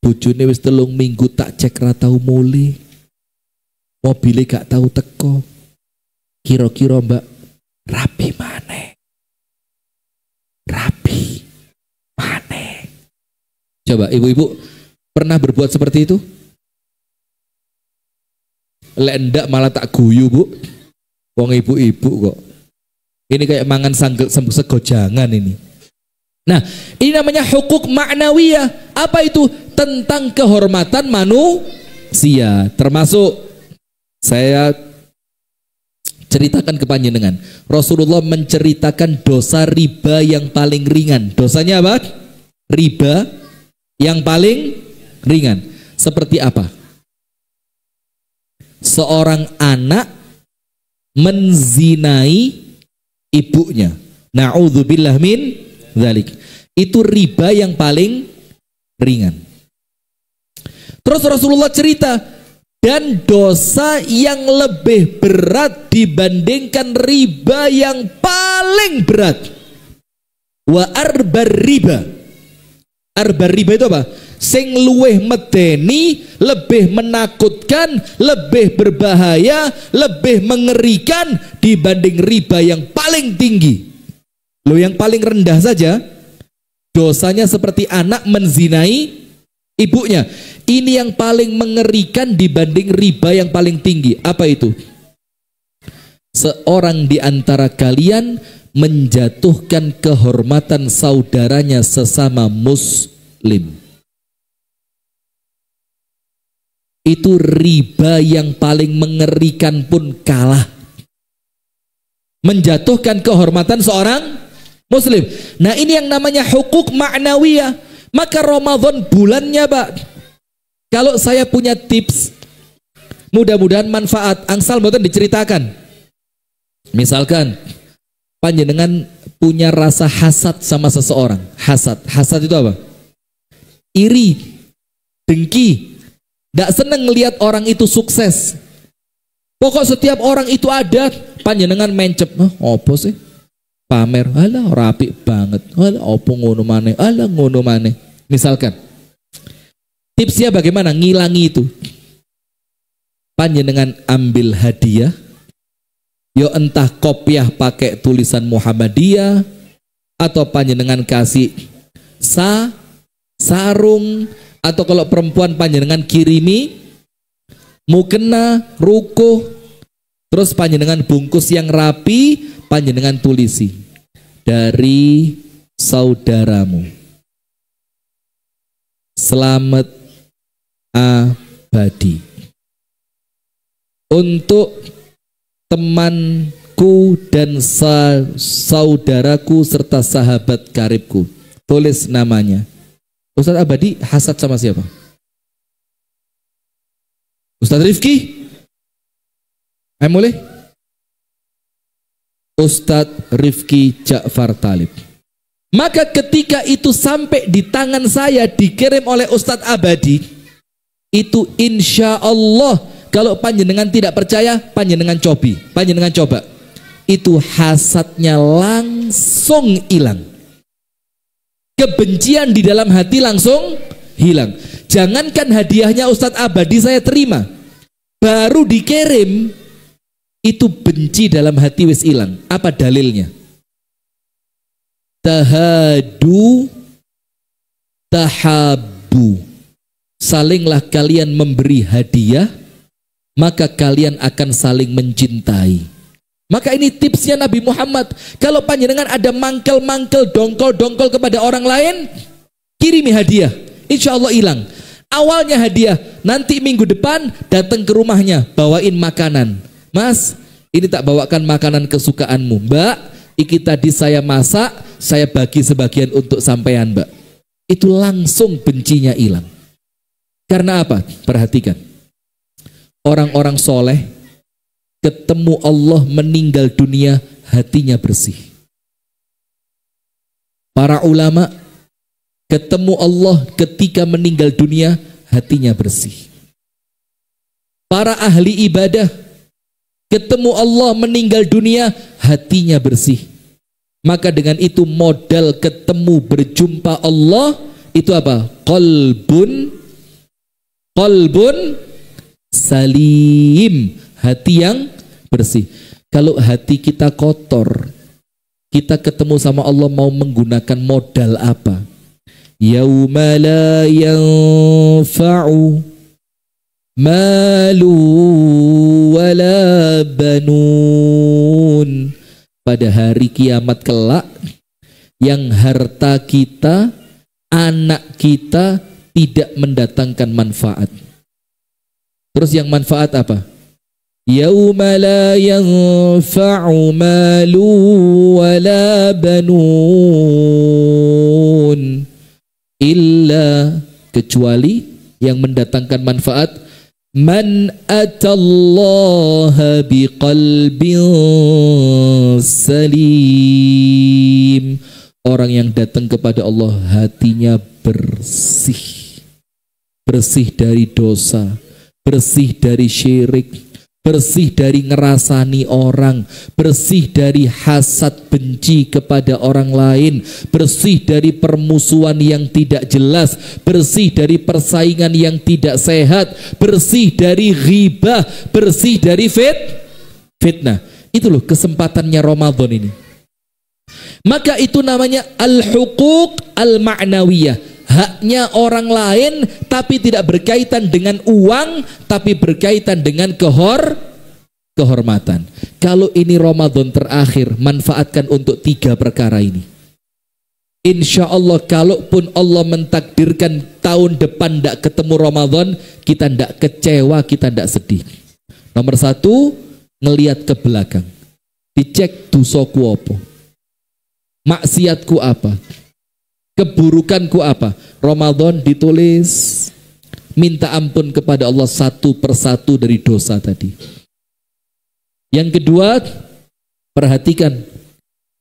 Bojone wis 3 minggu tak cek ra tau mule. Mobile gak tahu teko. Kira-kira Mbak rapi maneh. Rapi maneh. Coba ibu-ibu pernah berbuat seperti itu? Lek ndak malah tak guyu Bu. Wong ibu-ibu kok. Ini kayak mangan sego jangan ini. Nah, ini namanya hukuk ma'nawiyah. Apa itu? Tentang kehormatan manusia. Termasuk saya ceritakan ke panjenengan. Rasulullah menceritakan dosa riba yang paling ringan. Dosanya apa? Riba yang paling ringan. Seperti apa? Seorang anak menzinai ibunya. Na'udzubillah min dzalik. Itu riba yang paling ringan. Terus Rasulullah cerita, dan dosa yang lebih berat dibandingkan riba yang paling berat. Wa arbar riba. Arbar riba itu apa? Sing luweh medeni, lebih menakutkan, lebih berbahaya, lebih mengerikan dibanding riba yang paling tinggi. Lo yang paling rendah saja dosanya seperti anak menzinai ibunya. Ini yang paling mengerikan dibanding riba yang paling tinggi. Apa itu? Seorang di antara kalian menjatuhkan kehormatan saudaranya sesama muslim. Itu riba yang paling mengerikan pun kalah. Menjatuhkan kehormatan seorang muslim. Nah, ini yang namanya hukuk ma'nawiyah. Maka Ramadan bulannya, Pak, kalau saya punya tips, mudah-mudahan manfaat. Angsal mboten diceritakan. Misalkan panjenengan punya rasa hasad sama seseorang. Hasad itu apa? Iri, dengki. Tidak senang ngelihat orang itu sukses. Pokok setiap orang itu ada, panjenengan mencep. Apa sih? Pamer. Alah rapi banget. Alah opo ngono maneh. Alah ngono maneh. Misalkan. Tipsnya bagaimana ngilangi itu? Panjenengan ambil hadiah. Yo entah kopiah pakai tulisan Muhammadiyah, atau panjenengan kasih sarung, atau kalau perempuan panjenengan kirimi mukena, rukuh, terus panjenengan bungkus yang rapi, panjenengan tulisi dari saudaramu, selamat abadi, untuk temanku dan saudaraku serta sahabat karibku. Tulis namanya. Ustadz Abadi hasad sama siapa? Ustadz Rifki? Ayo mulai. Ustadz Rifki Ja'far Talib. Maka ketika itu sampai di tangan saya, dikirim oleh Ustadz Abadi, itu insya Allah, kalau panjenengan tidak percaya, panjenengan coba. Itu hasadnya langsung hilang. Kebencian di dalam hati langsung hilang. Jangankan hadiahnya Ustadz Abadi saya terima, baru dikirim, itu benci dalam hati wis hilang. Apa dalilnya? Tahadu tahabu. Salinglah kalian memberi hadiah, maka kalian akan saling mencintai. Maka ini tipsnya Nabi Muhammad. Kalau panjenengan ada mangkel-mangkel, dongkol-dongkol kepada orang lain, kirimi hadiah, insya Allah hilang. Awalnya hadiah, nanti minggu depan datang ke rumahnya, bawain makanan. Mas, ini tak bawakan makanan kesukaanmu. Mbak, iki tadi saya masak, saya bagi sebagian untuk sampean, Mbak. Itu langsung bencinya hilang. Karena apa? Perhatikan. Orang-orang soleh ketemu Allah meninggal dunia, hatinya bersih. Para ulama ketemu Allah ketika meninggal dunia, hatinya bersih. Para ahli ibadah ketemu Allah meninggal dunia, hatinya bersih. Maka dengan itu modal ketemu berjumpa Allah itu apa? Qalbun salim, hati yang bersih. Kalau hati kita kotor, kita ketemu sama Allah mau menggunakan modal apa? Yauma la yanfa'u malu wala banun. Pada hari kiamat kelak, yang harta kita, anak kita tidak mendatangkan manfaat. Terus yang manfaat apa? Yauma la yanfa'u malu wala banun illa, kecuali yang mendatangkan manfaat, man atallaha biqalbin salim, orang yang datang kepada Allah hatinya bersih, bersih dari dosa, bersih dari syirik, bersih dari ngerasani orang, bersih dari hasad benci kepada orang lain, bersih dari permusuhan yang tidak jelas, bersih dari persaingan yang tidak sehat, bersih dari ghibah, bersih dari fitnah. Itu loh kesempatannya Ramadan ini. Maka itu namanya al-huquq al-ma'nawiyah, haknya orang lain tapi tidak berkaitan dengan uang, tapi berkaitan dengan kehormatan. Kalau ini Ramadan terakhir, manfaatkan untuk 3 perkara ini. Insya Allah kalaupun Allah mentakdirkan tahun depan tidak ketemu Ramadan, kita tidak kecewa, kita tidak sedih. Nomor 1, ngelihat ke belakang, dicek dosaku apa, maksiatku apa, keburukanku apa. Ramadan ditulis, minta ampun kepada Allah satu persatu dari dosa tadi. Yang kedua, perhatikan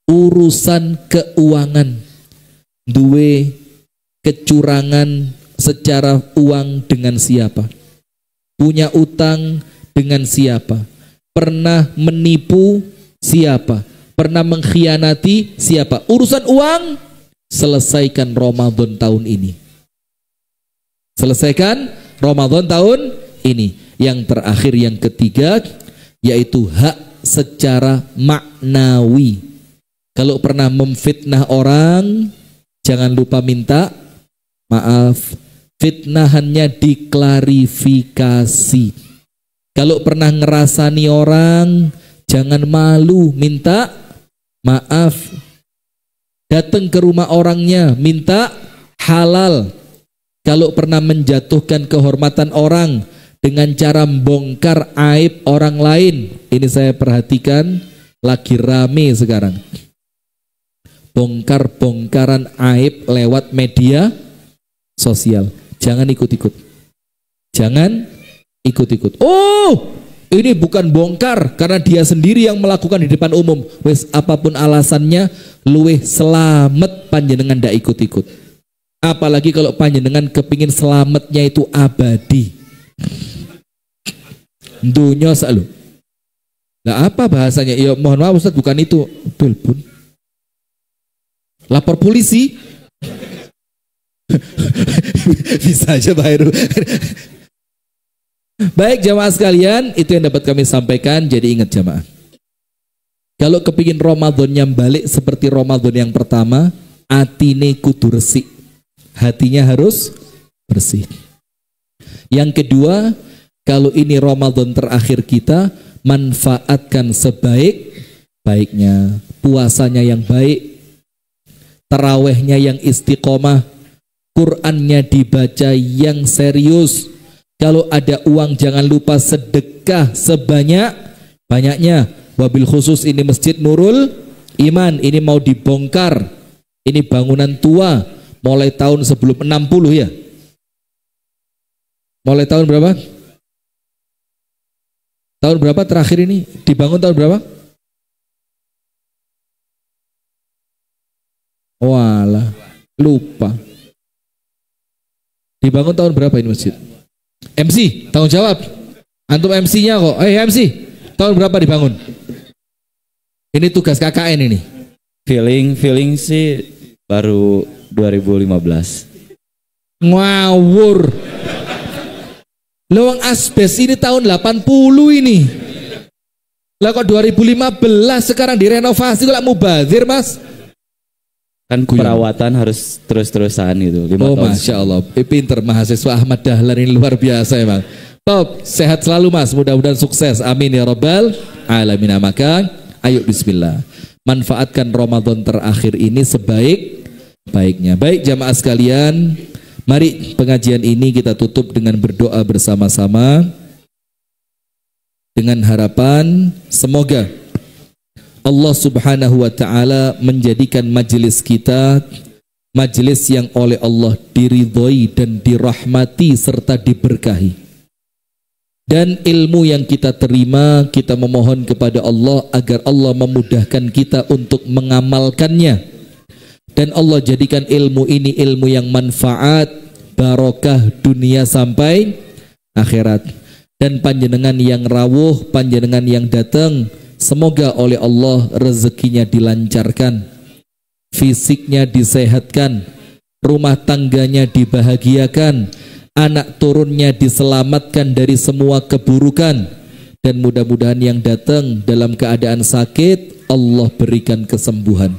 urusan keuangan. Duwe kecurangan secara uang dengan siapa? Punya utang dengan siapa? Pernah menipu siapa? Pernah mengkhianati siapa? Urusan uang, selesaikan Ramadan tahun ini. Selesaikan Ramadan tahun ini. Yang terakhir, yang ketiga, yaitu hak secara maknawi. Kalau pernah memfitnah orang, jangan lupa minta maaf. Fitnahannya diklarifikasi. Kalau pernah ngerasani orang, jangan malu, minta maaf. Datang ke rumah orangnya, minta halal. Kalau pernah menjatuhkan kehormatan orang dengan cara bongkar aib orang lain, ini saya perhatikan lagi rame sekarang. Bongkar-bongkaran aib lewat media sosial. Jangan ikut-ikut. Jangan ikut-ikut. Oh, ini bukan bongkar karena dia sendiri yang melakukan di depan umum. Wes apapun alasannya, luweh selamat panjenengan ndak ikut-ikut. Apalagi kalau panjenengan kepingin selamatnya itu abadi. Dunia selalu. Nah apa bahasanya? Ya mohon maaf Ustaz, bukan itu. Telepon. Lapor polisi. Bisa aja Pak Heru. Baik jamaah sekalian, itu yang dapat kami sampaikan. Jadi ingat jamaah, kalau kepingin Ramadannya balik seperti Ramadan yang pertama, atine kudu resik, hatinya harus bersih. Yang kedua, kalau ini Ramadan terakhir kita, manfaatkan sebaik-baiknya. Puasanya yang baik, tarawehnya yang istiqomah, Qur'annya dibaca yang serius. Kalau ada uang jangan lupa sedekah sebanyak-banyaknya. Wabil khusus ini Masjid Nurul Iman, ini mau dibongkar. Ini bangunan tua, mulai tahun sebelum 60 ya. Mulai tahun berapa? Tahun berapa terakhir ini? Dibangun tahun berapa? Walah, lupa. Dibangun tahun berapa ini masjid? MC, tanggung jawab. Antum MC-nya kok. MC, tahun berapa dibangun? Ini tugas KKN ini. Feeling sih baru 2015. Ngawur. Lawang asbes ini tahun 80 ini. Lah kok 2015 sekarang direnovasi kok mubazir, Mas? Kan perawatan harus terus-terusan gitu. 5 tahun. Masya Allah, pinter mahasiswa Ahmad Dahlan ini luar biasa emang. Top, sehat selalu Mas, mudah-mudahan sukses. Amin ya rabbal alamin. Maka, ayo bismillah. Manfaatkan Ramadan terakhir ini sebaik-baiknya. Baik jamaah sekalian, mari pengajian ini kita tutup dengan berdoa bersama-sama. Dengan harapan semoga Allah subhanahu wa ta'ala menjadikan majelis kita majelis yang oleh Allah diridhoi dan dirahmati serta diberkahi. Dan ilmu yang kita terima, kita memohon kepada Allah agar Allah memudahkan kita untuk mengamalkannya. Dan Allah jadikan ilmu ini ilmu yang manfaat, barokah dunia sampai akhirat. Dan panjenengan yang rawuh, panjenengan yang datang, semoga oleh Allah rezekinya dilancarkan, fisiknya disehatkan, rumah tangganya dibahagiakan, anak turunnya diselamatkan dari semua keburukan, dan mudah-mudahan yang datang dalam keadaan sakit Allah berikan kesembuhan.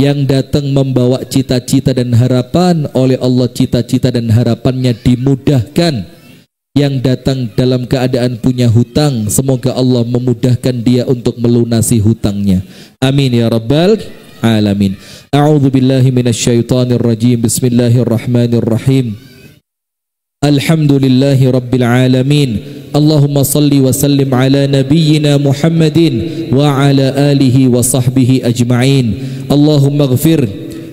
Yang datang membawa cita-cita dan harapan, oleh Allah cita-cita dan harapannya dimudahkan. Yang datang dalam keadaan punya hutang, semoga Allah memudahkan dia untuk melunasi hutangnya. Amin ya rabbal alamin. A'udzu billahi minasyaitonir rajim. Bismillahirrahmanirrahim. Alhamdulillahi rabbil alamin. Allahumma salli wa sallim ala nabiyyina Muhammadin wa ala alihi wa sahbihi ajma'in. Allahumma ighfir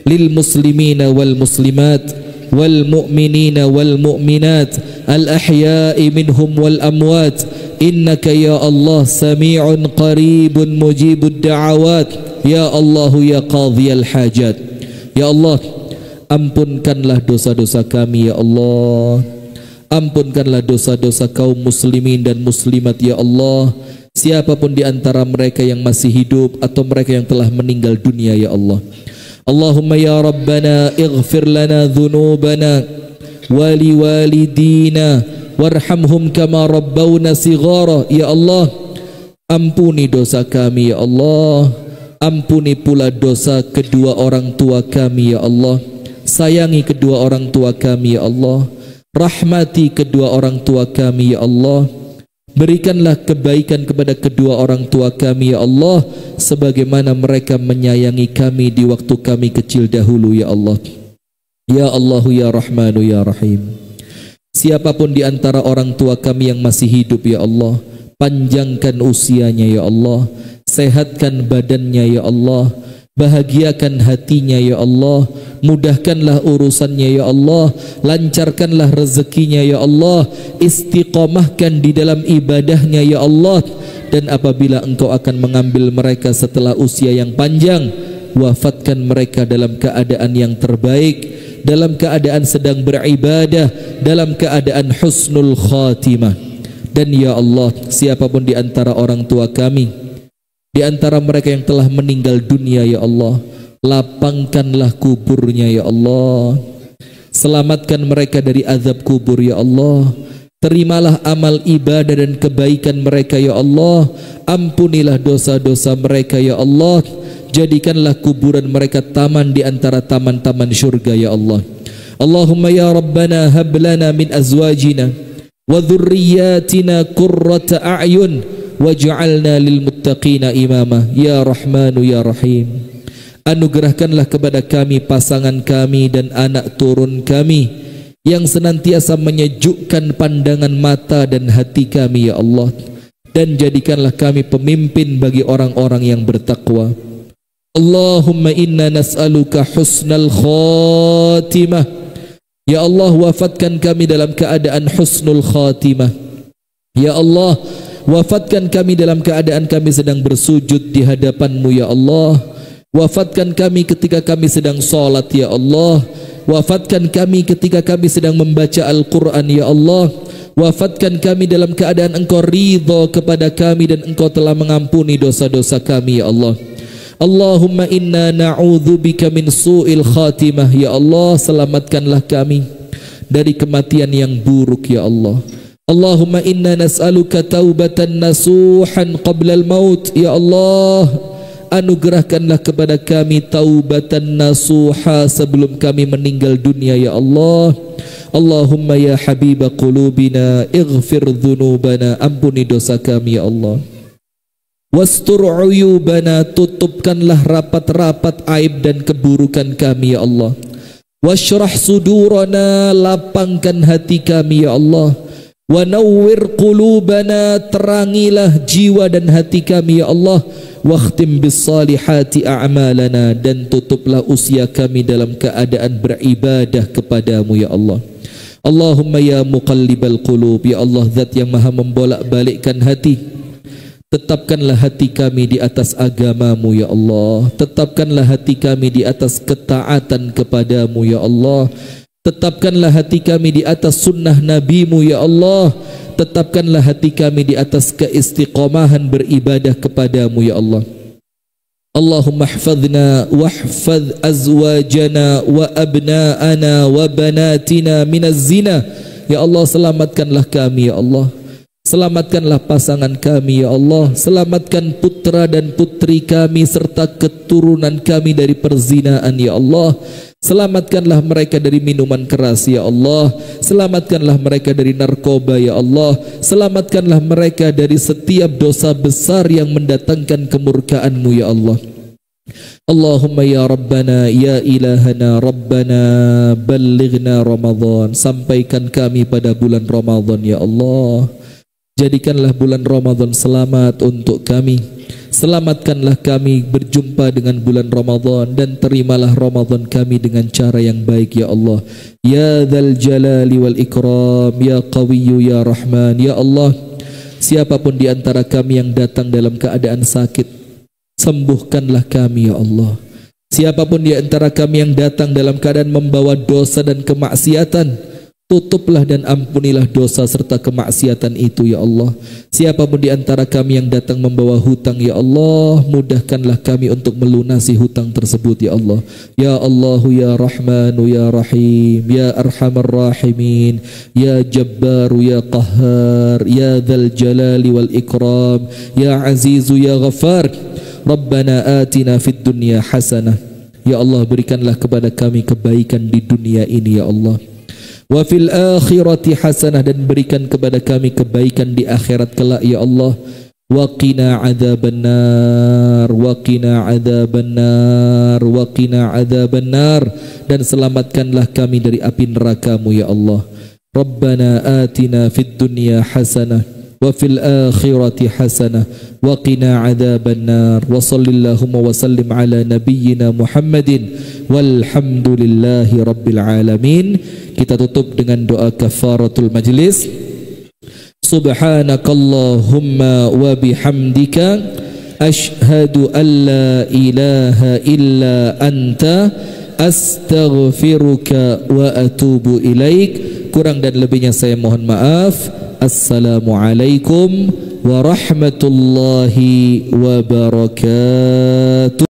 lil muslimina wal muslimat wal mu'minina wal mu'minat al ahya'i minhum wal amwat innaka ya Allah sami'un qaribun mujibud da'awat ya Allah ya qadhiyal hajat. Ya Allah, ampunkanlah dosa-dosa kami ya Allah, ampunkanlah dosa-dosa kaum muslimin dan muslimat ya Allah, siapapun di antara mereka yang masih hidup atau mereka yang telah meninggal dunia ya Allah. Allahumma ya Rabbana ighfir lana dhunubana wali walidina warhamhum kama rabbawna sighara. Ya Allah, ampuni dosa kami ya Allah, ampuni pula dosa kedua orang tua kami ya Allah, sayangi kedua orang tua kami ya Allah, rahmati kedua orang tua kami ya Allah, berikanlah kebaikan kepada kedua orang tua kami ya Allah, sebagaimana mereka menyayangi kami di waktu kami kecil dahulu ya Allah. Ya Allah ya Rahmanu ya Rahim. Siapapun di antara orang tua kami yang masih hidup ya Allah, panjangkan usianya ya Allah, sehatkan badannya ya Allah, bahagiakan hatinya ya Allah, mudahkanlah urusannya ya Allah, lancarkanlah rezekinya ya Allah, istiqomahkan di dalam ibadahnya ya Allah. Dan apabila engkau akan mengambil mereka setelah usia yang panjang, wafatkan mereka dalam keadaan yang terbaik, dalam keadaan sedang beribadah, dalam keadaan husnul khatimah. Dan ya Allah, siapapun di antara orang tua kami, di antara mereka yang telah meninggal dunia ya Allah, lapangkanlah kuburnya ya Allah, selamatkan mereka dari azab kubur ya Allah, terimalah amal ibadah dan kebaikan mereka ya Allah, ampunilah dosa-dosa mereka ya Allah, jadikanlah kuburan mereka taman di antara taman-taman syurga ya Allah. Allahumma ya Rabbana hab lana min azwajina wa dhurriyyatina qurrata a'yun waj'alna lil muttaqina imama ya Rahmanu ya Rahim. Anugerahkanlah kepada kami pasangan kami dan anak turun kami yang senantiasa menyejukkan pandangan mata dan hati kami ya Allah, dan jadikanlah kami pemimpin bagi orang-orang yang bertakwa. Allahumma inna nas'aluka husnal khatimah. Ya Allah, wafatkan kami dalam keadaan husnul khatimah. Ya Allah, wafatkan kami dalam keadaan kami sedang bersujud di hadapan-Mu ya Allah. Wafatkan kami ketika kami sedang salat ya Allah. Wafatkan kami ketika kami sedang membaca Al-Quran ya Allah. Wafatkan kami dalam keadaan Engkau ridha kepada kami dan Engkau telah mengampuni dosa-dosa kami ya Allah. Allahumma inna na'udzubika min su'il khatimah ya Allah. Selamatkanlah kami dari kematian yang buruk ya Allah. Allahumma inna nas'aluka taubatan nasuhan qabla al-maut ya Allah. Anugerahkanlah kepada kami taubatan nasuha sebelum kami meninggal dunia ya Allah. Allahumma ya habiba qulubina ighfir dhunubana, ampuni dosa kami ya Allah. Wastur uyubana, tutupkanlah rapat-rapat aib dan keburukan kami ya Allah. Washrah sudurana, lapangkan hati kami ya Allah. Wa nawwir qulubana, terangilah jiwa dan hati kami ya Allah. Wakhtim bis salihati a'malana, dan tutuplah usia kami dalam keadaan beribadah kepadamu ya Allah. Allahumma ya muqallibal qulub, ya Allah zat yang maha membolak-balikkan hati, tetapkanlah hati kami di atas agamamu ya Allah. Tetapkanlah hati kami di atas ketaatan kepadamu ya Allah. Tetapkanlah hati kami di atas sunnah nabimu ya Allah. Tetapkanlah hati kami di atas keistiqomahan beribadah kepadamu ya Allah. Allahumma hfadhna wahfadh azwajana wa abna'ana wa banatina minaz zina. Ya Allah, selamatkanlah kami ya Allah. Selamatkanlah pasangan kami ya Allah. Selamatkan putra dan putri kami serta keturunan kami dari perzinaan ya Allah. Selamatkanlah mereka dari minuman keras ya Allah. Selamatkanlah mereka dari narkoba ya Allah. Selamatkanlah mereka dari setiap dosa besar yang mendatangkan kemurkaan-Mu ya Allah. Allahumma ya Rabbana ya ilahana Rabbana ballighna Ramadan. Sampaikan kami pada bulan Ramadan ya Allah. Jadikanlah bulan Ramadan selamat untuk kami. Selamatkanlah kami berjumpa dengan bulan Ramadan, dan terimalah Ramadan kami dengan cara yang baik ya Allah. Ya dzal jalali wal ikram, ya qawiyyu ya rahman ya Allah. Siapapun di antara kami yang datang dalam keadaan sakit, sembuhkanlah kami ya Allah. Siapapun di antara kami yang datang dalam keadaan membawa dosa dan kemaksiatan, tutuplah dan ampunilah dosa serta kemaksiatan itu ya Allah. Siapapun di antara kami yang datang membawa hutang ya Allah, mudahkanlah kami untuk melunasi hutang tersebut ya Allah. Ya Allahu ya Rahmanu ya Rahim, ya Arhamar Rahimin, ya Jabbaru ya Qahhar, ya Dzal Jalali wal Ikram, ya Azizu ya Ghaffar. Rabbana atina fid dunya hasanah. Ya Allah, berikanlah kepada kami kebaikan di dunia ini ya Allah. Wa fil akhirati hasanah, dan berikan kepada kami kebaikan di akhirat kelak ya Allah. Wa qina adzabannar, wa qina adzabannar, wa qina adzabannar, dan selamatkanlah kami dari api neraka-Mu ya Allah. Rabbana atina fid dunya hasanah wa fil akhirati hasanah wa qina adzabannar. Wa sallallahu wa sallim ala nabiyyina Muhammadin walhamdulillahi rabbil alamin. Kita tutup dengan doa kafaratul majlis. Subhanakallahumma wa bihamdika ashhadu an la ilaha illa anta astaghfiruka wa atubu ilaik. Kurang dan lebihnya saya mohon maaf. Assalamualaikum warahmatullahi wabarakatuh.